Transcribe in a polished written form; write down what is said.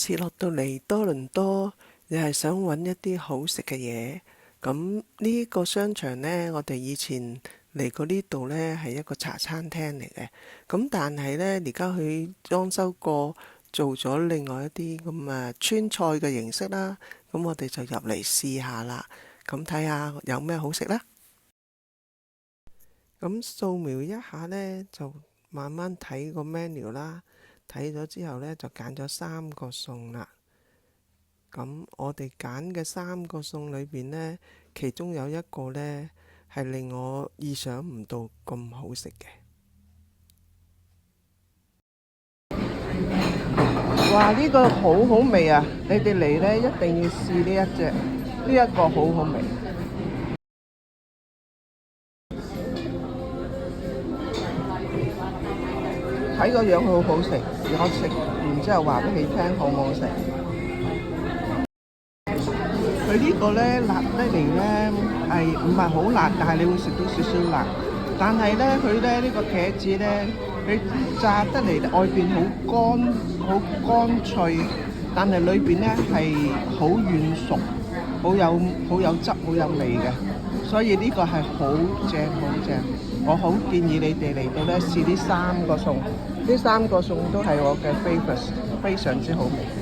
次落到嚟多倫多，又係想揾一啲好食嘅嘢。咁呢個商場呢，我哋以前嚟過呢度呢，係一個茶餐廳嚟嘅。咁但係呢，而家佢裝修過，做咗另外一啲咁川菜嘅形式啦。咁我哋就入嚟試下啦。咁睇下有咩好食啦。咁掃描一下呢，就慢慢睇個 menu 啦。睇咗之後呢，就揀咗3個餸啦。咁我哋揀嘅3個餸裏邊呢，其中有一個呢係令我意想唔到咁好食嘅。哇！呢個好好味啊！你哋嚟呢，一定要試呢一隻，呢一個好好味。睇個樣好好食，我食完之後話俾你聽好唔好食。佢呢個呢，辣得嚟呢，係唔係好辣，但係你會食到少少辣。但係呢，佢呢個茄子呢，佢炸得嚟外邊好乾脆，但係裏邊呢係好軟熟，好有汁好有味嘅。所以呢個係好正好正，我好建議你哋嚟到呢試呢3個餸，呢3個餸都係我嘅 favourite，非常之好味。